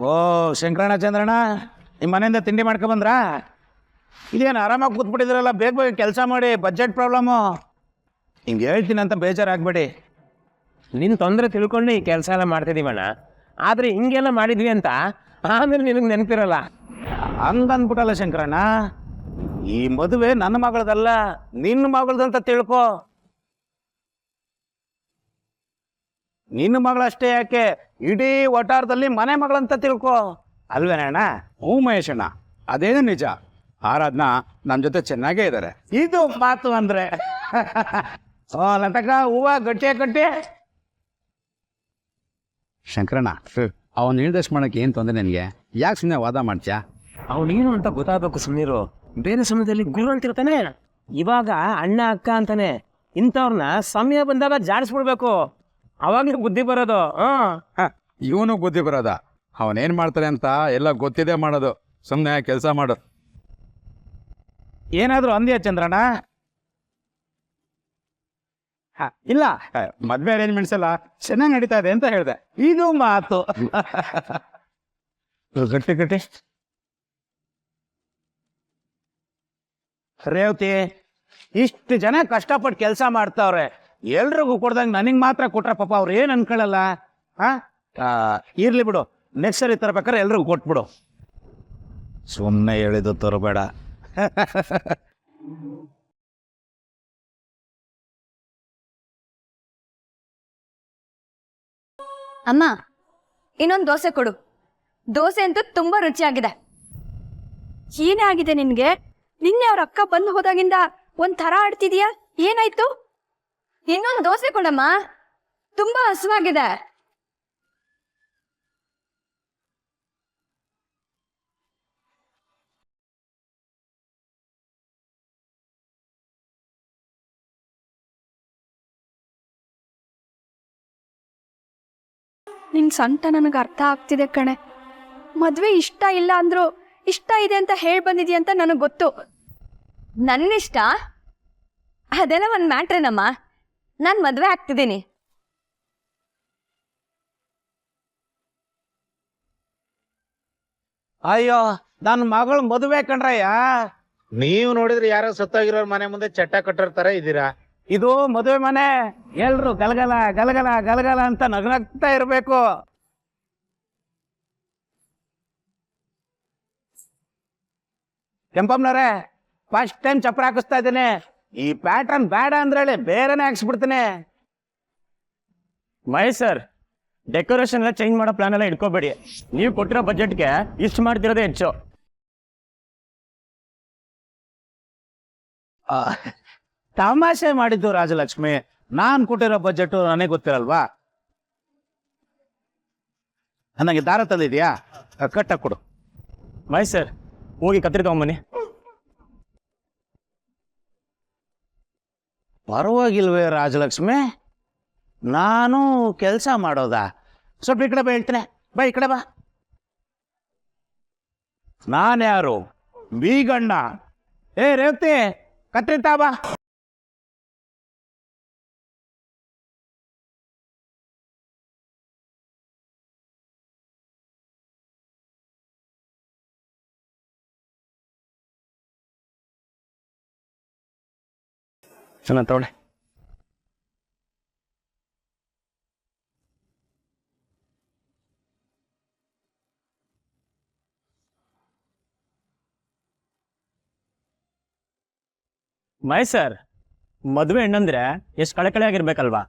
ಓ ಶಂಕರಣ್ಣ ಚಂದ್ರಣ್ಣ, ನಿಮ್ಮ ಮನೆಯಿಂದ ತಿಂಡಿ ಮಾಡ್ಕೊ ಬಂದ್ರಾ? ಇದೇನು ಆರಾಮಾಗಿ ಕೂತ್ಬಿಟ್ಟಿದ್ರಲ್ಲ, ಬೇಗ ಬೇಗ ಕೆಲಸ ಮಾಡಿ, ಬಜೆಟ್ ಪ್ರಾಬ್ಲಮ್ಮು. ಹಿಂಗೆ ಹೇಳ್ತೀನಿ ಅಂತ ಬೇಜಾರಾಗಬೇಡಿ. ನಿನ್ನ ತೊಂದರೆ ತಿಳ್ಕೊಂಡು ಈ ಕೆಲಸ ಎಲ್ಲ ಮಾಡ್ತಿದ್ದೀವಣ್ಣ. ಆದರೆ ಹಿಂಗೆಲ್ಲ ಮಾಡಿದ್ವಿ ಅಂತ ಆಮೇಲೆ ನಿನಗೆ ನೆನಪಿರಲ್ಲ. ಹಂಗಂದ್ಬಿಟ್ಟಲ್ಲ ಶಂಕರಣ್ಣ, ಈ ಮದುವೆ ನನ್ನ ಮಗಳದಲ್ಲ, ನಿನ್ನ ಮಗಳದಂತ ತಿಳ್ಕೊ. ನಿನ್ನ ಮಗಳಷ್ಟೇ ಯಾಕೆ, ಇಡೀ ವಟಾರದಲ್ಲಿ ಮನೆ ಮಗಳಂತ ತಿಳ್ಕೊ, ಅಲ್ವೇನಣ್ಣ? ಹ್ಞೂ ಮಹೇಶಣ್ಣ, ಅದೇನು ನಿಜ. ಆರಾಧನಾ ನಮ್ಮ ಜೊತೆ ಚೆನ್ನಾಗೇ ಇದ್ದಾರೆ. ಇದು ಮಾತು ಅಂದ್ರೆ. ಓ ಲತಕ್ಕ, ಹೂವ ಗಟ್ಟಿ ಗಟ್ಟಿ. ಶಂಕರಣ್ಣ, ಅವನು ನಿರ್ದೇಶ ಮಾಡೋಕ್ಕೆ ಏನು ತೊಂದರೆ ನನಗೆ? ಯಾಕೆ ಸುಮ್ಮನೆ ವಾದ ಮಾಡ್ತೀಯಾ? ಅವನೇನು ಅಂತ ಗೊತ್ತಾಗಬೇಕು ಸುಮ್ಮನಿರು. ಬೇರೆ ಸಮಯದಲ್ಲಿ ಗುರು ಅಂತಿರ್ತಾನೆ, ಇವಾಗ ಅಣ್ಣ ಅಕ್ಕ ಅಂತಾನೆ. ಇಂಥವ್ರನ್ನ ಸಮಯ ಬಂದಾಗ ಜಾಡಿಸ್ಬಿಡ್ಬೇಕು, ಅವಾಗಲೇ ಬುದ್ಧಿ ಬರೋದು. ಇವನು ಬುದ್ಧಿ ಬರೋದ? ಅವನೇನು ಮಾಡ್ತಾರೆ ಅಂತ ಎಲ್ಲ ಗೊತ್ತಿದೆ ಮಾಡೋದು. ಸುಮ್ಮನೆ ಕೆಲಸ ಮಾಡು. ಏನಾದರೂ ಅಂದ್ಯಾ ಚಂದ್ರಣ್ಣ? ಇಲ್ಲ, ಮದುವೆ ಅರೇಂಜ್ಮೆಂಟ್ಸ್ ಎಲ್ಲ ಚೆನ್ನಾಗಿ ನಡೀತಾ ಇದೆ ಅಂತ ಹೇಳಿದೆ. ಇದು ಮಾತು. ಗಟ್ಟಿ ಗಟ್ಟಿ. ರೇವತಿ, ಇಷ್ಟು ಜನ ಕಷ್ಟಪಟ್ಟು ಕೆಲಸ ಮಾಡ್ತಾವ್ರೆ, ಎಲ್ರಿಗೂ ಕೊಡ್ದಂಗೆ ನನಗೆ ಮಾತ್ರ ಕೊಟ್ರೆ ಪಾಪ ಅವ್ರು ಏನು ಅನ್ಕೊಳ್ಳಲ್ಲ. ಇರ್ಲಿ ಬಿಡು, ನೆಕ್ಸ್ಟ್ ಸರಿ ತರಬೇಕಾದ್ರೆ ಎಲ್ರಿಗೂ ಕೊಟ್ಬಿಡು. ಸುಮ್ಮನೆ ಹೇಳಿದ್ದು ತರಬೇಡ. ಅಮ್ಮ, ಇನ್ನೊಂದು ದೋಸೆ ಕೊಡು. ದೋಸೆ ಅಂತೂ ತುಂಬಾ ರುಚಿಯಾಗಿದೆ. ಏನೇ ಆಗಿದೆ ನಿನ್ಗೆ? ನಿನ್ನೆ ಅವ್ರ ಅಕ್ಕ ಬಂದು ಹೋದಾಗಿಂದ ಒಂಥರ ಆಡ್ತಿದೀಯಾ, ಏನಾಯ್ತು? ಇನ್ನೊಂದು ದೋಸೆ ಕೊಡಮ್ಮ, ತುಂಬಾ ಹಸುವಾಗಿದೆ. ನಿನ್ ಸಂಟ ನನಗೆ ಅರ್ಥ ಆಗ್ತಿದೆ ಕಣೆ. ಮದ್ವೆ ಇಷ್ಟ ಇಲ್ಲ ಅಂದ್ರು ಇಷ್ಟ ಇದೆ ಅಂತ ಹೇಳಿ ಬಂದಿದ್ಯಾ ಅಂತ ನನಗೆ ಗೊತ್ತು. ನನ್ನಿಷ್ಟ ಅದೆಲ್ಲ ಒಂದು ಮ್ಯಾಟ್ರೇನಮ್ಮ. ನಾನು ಮದ್ವೆ ಆಗ್ತಿದ್ದೀನಿ. ಅಯ್ಯೋ, ನನ್ನ ಮಗಳು ಮದುವೆ ಕಣ್ರಯ್ಯ. ನೀವು ನೋಡಿದ್ರೆ ಯಾರೋ ಸತ್ತೋಗಿರೋರ್ ಮನೆ ಮುಂದೆ ಚಟ್ಟ ಕಟ್ಟಿರ್ತಾರೆ ಇದ್ದೀರಾ. ಇದು ಮದುವೆ ಮನೆ, ಎಲ್ರು ಗಲಗಲ ಗಲಗಲ ಗಲಗಲ ಅಂತ ನಗ್ನಗ್ತಾ ಇರ್ಬೇಕು. ಕೆಂಪಮ್ಮನವ್ರೆ, ಫಸ್ಟ್ ಟೈಮ್ ಚಪ್ರ ಹಾಕಿಸ್ತಾ ಇದ್ದೇನೆ. ಈ ಪ್ಯಾಟರ್ನ್ ಬೇಡ ಅಂದ್ರೆ ಹೇಳಿ, ಬೇರೆನೆ ಹಾಕ್ಸ್ಬಿಡ್ತೇನೆ. ಮಹೇಶ್ ಸರ್, ಡೆಕೋರೇಷನ್ ಎಲ್ಲ ಚೇಂಜ್ ಮಾಡೋ ಪ್ಲಾನ್ ಎಲ್ಲ ಇಟ್ಕೋಬೇಡಿ. ನೀವು ಕೊಟ್ಟಿರೋ ಬಜೆಟ್ಗೆ ಇಷ್ಟು ಮಾಡ್ತಿರೋದೇ ಹೆಚ್ಚು. ತಮಾಷೆ ಮಾಡಿದ್ದು ರಾಜಲಕ್ಷ್ಮಿ. ನಾನ್ ಕೊಟ್ಟಿರೋ ಬಜೆಟ್ ನನಗೆ ಗೊತ್ತಿರಲ್ವಾ? ನನಗೆ ದಾರ ತಂದಿದ್ಯಾ? ಕಟ್ಟ ಕೊಡು. ಮಹೇಶ್ ಸರ್, ಹೋಗಿ ಕತ್ರಿ ತಗೊಂಬನ್ನಿ. ಪರವಾಗಿಲ್ವೇ ರಾಜಲಕ್ಷ್ಮಿ? ನಾನು ಕೆಲಸ ಮಾಡೋದಾ? ಸ್ವಲ್ಪ ಈ ಕಡೆ ಬಾ, ಹೇಳ್ತೇನೆ. ಬಾ, ಈ ಕಡೆ ಬಾ. ನಾನ್ಯಾರು? ಬೀಗಣ್ಣ. ಏ ರೇವತಿ, ಕತ್ರಿ ತಾ ಬಾ. ಚೆನ್ನಾಗಿ ತಗೊಳ್ಳಿ. ಮಹೇಶ್ ಸರ್, ಮದುವೆ ಹೆಣ್ಣಂದ್ರೆ ಎಷ್ಟು ಕಳೆ ಆಗಿರ್ಬೇಕಲ್ವಾ?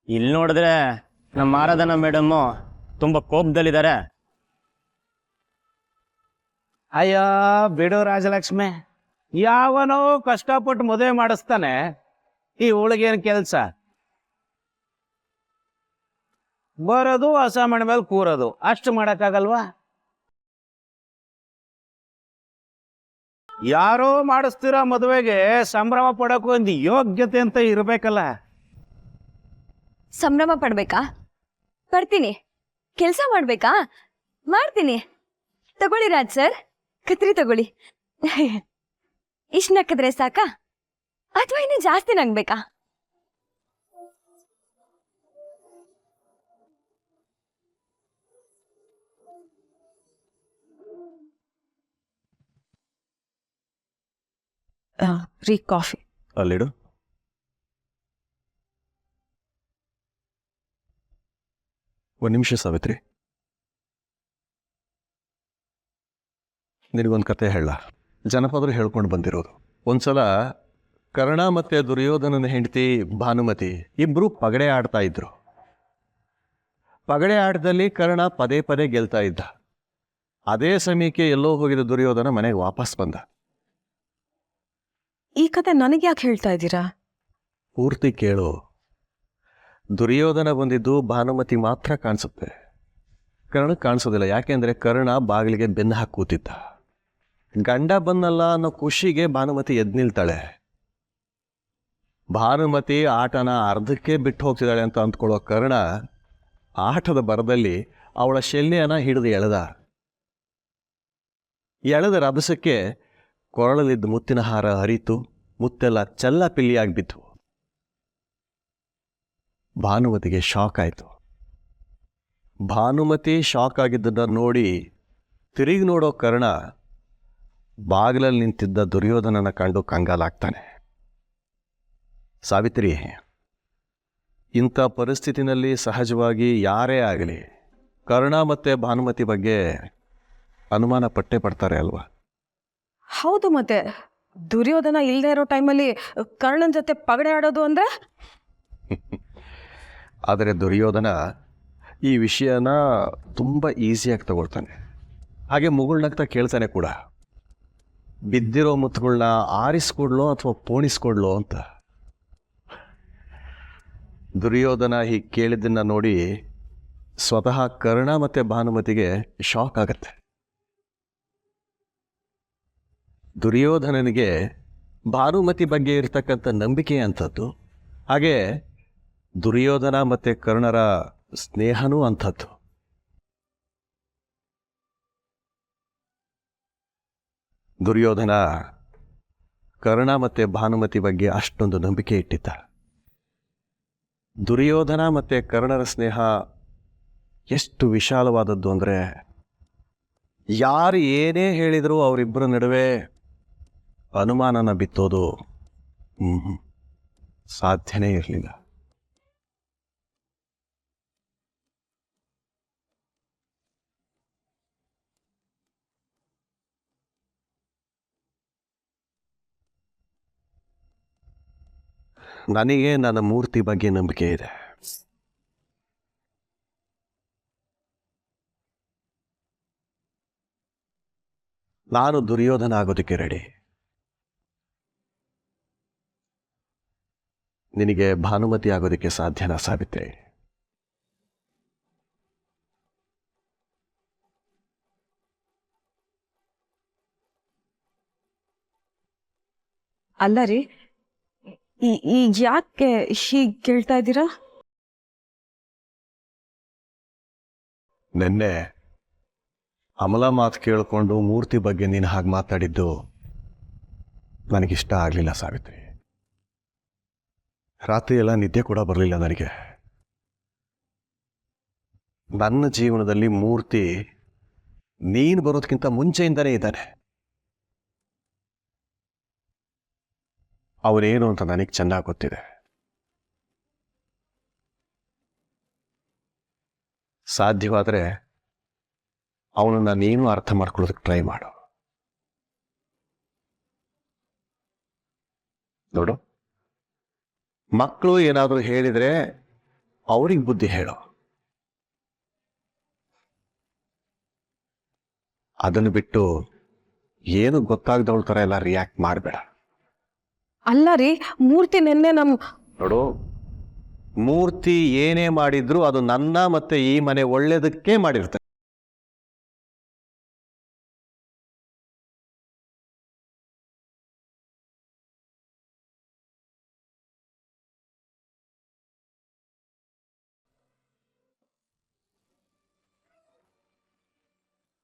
ಇಲ್ಲಿ ನೋಡಿದ್ರೆ ನಮ್ಮ ಆರಾಧನಾ ಮೇಡಮ್ಮು ತುಂಬ ಕೋಪದಲ್ಲಿದ್ದಾರೆ. ಅಯ್ಯೋ ಬಿಡು ರಾಜಲಕ್ಷ್ಮಿ, ಯಾವನೋ ಕಷ್ಟಪಟ್ಟು ಮದುವೆ ಮಾಡಿಸ್ತಾನೆ, ಈ ಅವಳಿಗೇನು ಕೆಲಸ? ಬರೋದು ಅಸಾಮಣೆ ಮೇಲೆ ಕೂರೋದು, ಅಷ್ಟು ಮಾಡಕ್ಕಾಗಲ್ವಾ? ಯಾರೋ ಮಾಡಿಸ್ತಿರೋ ಮದುವೆಗೆ ಸಂಭ್ರಮ ಪಡೋಕೆ ಒಂದು ಯೋಗ್ಯತೆ ಅಂತ ಇರಬೇಕಲ್ಲ. ಸಂಭ್ರಮ ಪಡ್ಬೇಕಾ? ಪಡ್ತೀನಿ. ಕೆಲಸ ಮಾಡ್ಬೇಕಾ? ಮಾಡ್ತೀನಿ. ತಗೊಳ್ಳಿ ರಾಜ್ ಸರ್, ಕತ್ರಿ ತಗೊಳ್ಳಿ. ಇಷ್ಟು ನಕ್ಕಿದ್ರೆ ಸಾಕಾ ಅಥವಾ ಇನ್ನೂ ಜಾಸ್ತಿ ನಗ್ಬೇಕಾ? ರೀ ಕಾಫಿ. ಅಲ್ಲಿಡು. ಒಂದು ನಿಮಿಷ ಸಾವಿತ್ರಿ, ನಿನಗೊಂದು ಕತೆ ಹೇಳ. ಜನಪದರು ಹೇಳ್ಕೊಂಡು ಬಂದಿರೋದು. ಒಂದ್ಸಲ ಕರ್ಣ ಮತ್ತು ದುರ್ಯೋಧನನ ಹೆಂಡತಿ ಭಾನುಮತಿ ಇಬ್ಬರು ಪಗಡೆ ಆಡ್ತಾ ಇದ್ರು. ಪಗಡೆ ಆಟದಲ್ಲಿ ಕರ್ಣ ಪದೇ ಪದೇ ಗೆಲ್ತಾ ಇದ್ದ. ಅದೇ ಸಮಯಕ್ಕೆ ಎಲ್ಲೋ ಹೋಗಿದ ದುರ್ಯೋಧನ ಮನೆಗೆ ವಾಪಸ್ ಬಂದ. ಈ ಕತೆ ನನಗೆ ಯಾಕೆ ಹೇಳ್ತಾ ಇದ್ದೀರಾ? ಪೂರ್ತಿ ಕೇಳು. ದುರ್ಯೋಧನ ಬಂದಿದ್ದು ಭಾನುಮತಿ ಮಾತ್ರ ಕಾಣಿಸುತ್ತೆ, ಕರ್ಣ ಕಾಣಿಸೋದಿಲ್ಲ. ಯಾಕೆಂದ್ರೆ ಕರ್ಣ ಬಾಗಿಲಿಗೆ ಬೆನ್ನು ಹಾಕಿ ಕೂತಿದ್ದ. ಗಂಡ ಬಂದಲ್ಲ ಅನ್ನೋ ಖುಷಿಗೆ ಭಾನುಮತಿ ಎದ್ದು ನಿಲ್ತಾಳೆ. ಭಾನುಮತಿ ಆಟನ ಅರ್ಧಕ್ಕೆ ಬಿಟ್ಟು ಹೋಗ್ತಿದ್ದಾಳೆ ಅಂತ ಅಂದ್ಕೊಳ್ಳೋ ಕರ್ಣ ಆಟದ ಬರದಲ್ಲಿ ಅವಳ ಶಲ್ಯನ ಹಿಡಿದು ಎಳೆದ ರಭಸಕ್ಕೆ ಕೊರಳಲಿದ್ದ ಮುತ್ತಿನ ಹಾರ ಹರಿತು, ಮುತ್ತೆಲ್ಲ ಚೆಲ್ಲ ಪಿಲ್ಲಿಯಾಗಿ ಬಿತ್ತು. ಭಾನುಮತಿಗೆ ಶಾಕ್ ಆಯಿತು. ಭಾನುಮತಿ ಶಾಕ್ ಆಗಿದ್ದನ್ನ ನೋಡಿ ತಿರುಗಿ ನೋಡೋ ಕರ್ಣ ಬಾಗಿಲಲ್ಲಿ ನಿಂತಿದ್ದ ದುರ್ಯೋಧನನ ಕಂಡು ಕಂಗಾಲಾಗ್ತಾನೆ. ಸಾವಿತ್ರಿ, ಇಂಥ ಪರಿಸ್ಥಿತಿನಲ್ಲಿ ಸಹಜವಾಗಿ ಯಾರೇ ಆಗಲಿ ಕರ್ಣ ಮತ್ತು ಭಾನುಮತಿ ಬಗ್ಗೆ ಅನುಮಾನ ಪಟ್ಟೇ ಪಡ್ತಾರೆ ಅಲ್ವಾ? ಹೌದು, ಮತ್ತೆ ದುರ್ಯೋಧನ ಇಲ್ಲದೆ ಇರೋ ಟೈಮಲ್ಲಿ ಕರ್ಣನ್ ಜೊತೆ ಪಗಡೆ ಆಡೋದು ಅಂದ್ರೆ? ಆದರೆ ದುರ್ಯೋಧನ ಈ ವಿಷಯನ ತುಂಬ ಈಸಿಯಾಗಿ ತಗೊಳ್ತಾನೆ. ಹಾಗೆ ಮುಗುಳ್ನಗ್ತಾ ಕೇಳ್ತಾನೆ ಕೂಡ, ಬಿದ್ದಿರೋ ಮುತ್ತುಗಳನ್ನ ಆರಿಸ್ಕೊಡ್ಲೋ ಅಥವಾ ಪೋಣಿಸ್ಕೊಡ್ಲೋ ಅಂತ. ದುರ್ಯೋಧನ ಹೀಗೆ ಕೇಳಿದ್ದನ್ನು ನೋಡಿ ಸ್ವತಃ ಕರ್ಣ ಮತ್ತು ಭಾನುಮತಿಗೆ ಶಾಕ್ ಆಗತ್ತೆ. ದುರ್ಯೋಧನನಿಗೆ ಭಾನುಮತಿ ಬಗ್ಗೆ ಇರತಕ್ಕಂಥ ನಂಬಿಕೆ ಅಂಥದ್ದು, ಹಾಗೆ ದುರ್ಯೋಧನ ಮತ್ತು ಕರ್ಣರ ಸ್ನೇಹನೂ ಅಂಥದ್ದು. ದುರ್ಯೋಧನ ಕರ್ಣ ಮತ್ತು ಭಾನುಮತಿ ಬಗ್ಗೆ ಅಷ್ಟೊಂದು ನಂಬಿಕೆ ಇಟ್ಟಿದ್ದ. ದುರ್ಯೋಧನ ಮತ್ತು ಕರ್ಣರ ಸ್ನೇಹ ಎಷ್ಟು ವಿಶಾಲವಾದದ್ದು ಅಂದರೆ, ಯಾರು ಏನೇ ಹೇಳಿದರೂ ಅವರಿಬ್ಬರ ನಡುವೆ ಅನುಮಾನನ ಬಿತ್ತೋದು ಸಾಧ್ಯನೇ ಇರಲಿಲ್ಲ. ನನಗೆ ನನ್ನ ಮೂರ್ತಿ ಬಗ್ಗೆ ನಂಬಿಕೆ ಇದೆ. ನಾನು ದುರ್ಯೋಧನ ಆಗೋದಕ್ಕೆ ರೆಡಿ. ನಿನಗೆ ಭಾನುಮತಿ ಆಗೋದಕ್ಕೆ ಸಾಧ್ಯನಾ ಸಾವಿತ್ರಿ? ಅಲ್ಲ ರೀ, ಯಾಕೆ ಹೀಗೆ ಕೇಳ್ತಾ ಇದ್ದೀರಾ? ನಿನ್ನೆ ಅಮಲ ಮಾತು ಕೇಳಿಕೊಂಡು ಮೂರ್ತಿ ಬಗ್ಗೆ ನೀನು ಹಾಗೆ ಮಾತಾಡಿದ್ದು ನನಗಿಷ್ಟ ಆಗಲಿಲ್ಲ ಸಾವಿತ್ರಿ. ರಾತ್ರಿ ಎಲ್ಲ ನಿದ್ದೆ ಕೂಡ ಬರಲಿಲ್ಲ ನನಗೆ. ನನ್ನ ಜೀವನದಲ್ಲಿ ಮೂರ್ತಿ ನೀನು ಬರೋದಕ್ಕಿಂತ ಮುಂಚೆಯಿಂದನೇ ಇದ್ದಾನೆ. ಅವನೇನು ಅಂತ ನನಗೆ ಚೆನ್ನಾಗಿ ಗೊತ್ತಿದೆ. ಸಾಧ್ಯವಾದರೆ ಅವನನ್ನ ನೀನು ಅರ್ಥ ಮಾಡ್ಕೊಳ್ಳೋದಕ್ಕೆ ಟ್ರೈ ಮಾಡು. ನೋಡು, ಮಕ್ಕಳು ಏನಾದರೂ ಹೇಳಿದರೆ ಅವ್ರಿಗೆ ಬುದ್ಧಿ ಹೇಳು. ಅದನ್ನು ಬಿಟ್ಟು ಏನು ಗೊತ್ತಾಗದವಳ ಥರ ಎಲ್ಲ ರಿಯಾಕ್ಟ್ ಮಾಡಬೇಡ. ಅಲ್ಲ ರೀ, ಮೂರ್ತಿ ನಿನ್ನೆ ನೋಡು, ಮೂರ್ತಿ ಏನೇ ಮಾಡಿದ್ರು ಅದು ನನ್ನ ಮತ್ತೆ ಈ ಮನೆ ಒಳ್ಳೇದಕ್ಕೆ ಮಾಡಿರ್ತಾರೆ.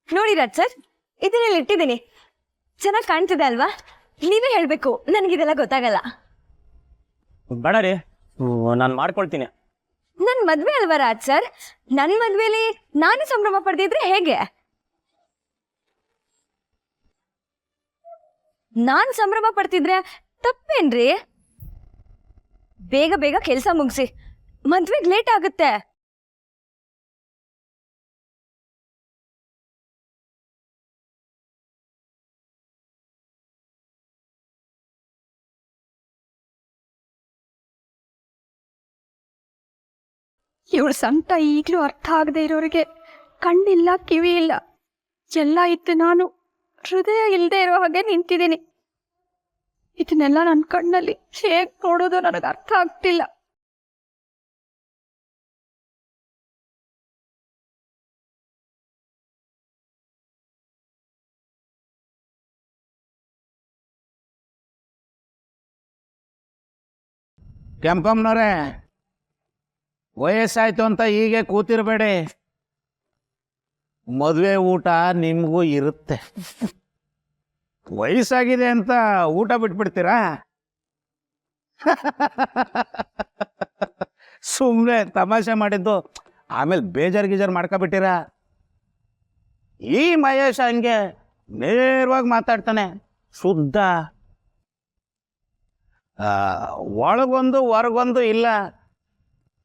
ನೋಡಿ ರಾಜ್ ಸರ್, ಇದನ್ನೆಲ್ಲ ಇಟ್ಟಿದ್ದೀನಿ. ಚೆನ್ನಾಗಿ ಕಾಣ್ತಿದೆ ಅಲ್ವಾ? ನೀವೇ ಹೇಳ್ಬೇಕು, ನನಗಿದೆಲ್ಲ ಗೊತ್ತಾಗಲ್ಲ. ಬೇಡ ರೀ, ನಾನು ಮಾಡ್ಕೊಳ್ತೀನಿ. ನನ್ ಮದ್ವೆ ಅಲ್ವಾ ರಾಜ್ ಸರ್? ನನ್ ಮದ್ವೆಲಿ ನಾನೇ ಸಂಭ್ರಮ ಪಡೆದಿದ್ರೆ ಹೇಗೆ? ನಾನ್ ಸಂಭ್ರಮ ಪಡ್ತಿದ್ರೆ ತಪ್ಪೇನ್ರಿ? ಬೇಗ ಬೇಗ ಕೆಲಸ ಮುಗಿಸಿ, ಮದ್ವೆಗ್ ಲೇಟ್ ಆಗುತ್ತೆ. ಇವಳ ಸಂಕಟ ಈಗ್ಲೂ ಅರ್ಥ ಆಗದೆ ಇರೋರಿಗೆ ಕಣ್ಣಿಲ್ಲ, ಕಿವಿ ಇಲ್ಲ, ಎಲ್ಲ ಇತ್ತು. ನಾನು ಹೃದಯ ಇಲ್ಲದೆ ಇರೋ ಹಾಗೆ ನಿಂತಿದ್ದೀನಿ. ಇದನ್ನೆಲ್ಲ ನನ್ನ ಕಣ್ಣಲ್ಲಿ ಹೇಗ್ ನೋಡೋದು ನನಗೆ ಅರ್ಥ ಆಗ್ತಿಲ್ಲ. ಕೆಂಪಮ್ಮನವ್ರೆ, ವಯಸ್ಸಾಯ್ತು ಅಂತ ಹೀಗೆ ಕೂತಿರ್ಬೇಡಿ. ಮದುವೆ ಊಟ ನಿಮಗೂ ಇರುತ್ತೆ. ವಯಸ್ಸಾಗಿದೆ ಅಂತ ಊಟ ಬಿಟ್ಬಿಡ್ತೀರಾ? ಸುಮ್ಮನೆ ತಮಾಷೆ ಮಾಡಿದ್ದು, ಆಮೇಲೆ ಬೇಜಾರು ಗೀಜಾರು ಮಾಡ್ಕೊಬಿಟ್ಟಿರಾ? ಈ ಮಹೇಶ ಹಂಗೆ ನೇರವಾಗಿ ಮಾತಾಡ್ತಾನೆ, ಶುದ್ಧ. ಒಳಗೊಂದು ಹೊರಗೊಂದು ಇಲ್ಲ,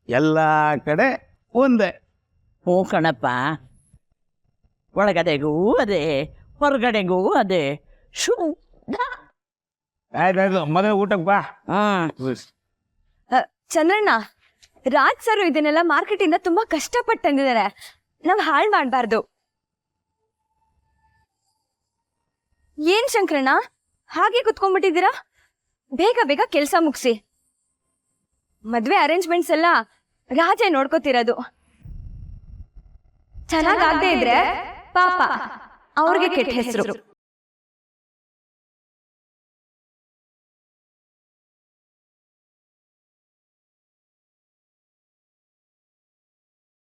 ಎಲ್ಲ ಕಡೆ ಒಂದೇ. ಹ್ಞೂ ಕಣಪ್ಪ, ಒಳಗಡೆಗೂ ಅದೇ, ಹೊರಗಡೆಗೂ ಅದೇ, ಶುದ್ಧ. ಆಯ್ತಾಯ್ತು, ಮದುವೆ ಊಟಕ್ಕೆ ಬಾ. ಚಂದ್ರಣ್ಣ, ರಾಜ್ ಸರ್ ಇದನ್ನೆಲ್ಲ ಮಾರ್ಕೆಟ್ ಇಂದ ತುಂಬಾ ಕಷ್ಟಪಟ್ಟು ತಂದಿದ್ದಾರೆ. ನಾವ್ ಹಾಳು ಮಾಡಬಾರ್ದು. ಏನ್ ಶಂಕರಣ್ಣ ಹಾಗೆ ಕುತ್ಕೊಂಡ್ಬಿಟ್ಟಿದ್ದೀರಾ? ಬೇಗ ಬೇಗ ಕೆಲಸ ಮುಗಿಸಿ. ಮದ್ವೆ ಅರೇಂಜ್ಮೆಂಟ್ಸ್ ಎಲ್ಲ ರಾಜೇ ನೋಡ್ಕೋತಿರೋದು. ಚೆನ್ನಾಗಾಗದೆ ಇದ್ರೆ ಪಾಪ ಅವ್ರಿಗೆ ಕೆಟ್ಟ ಹೆಸರು.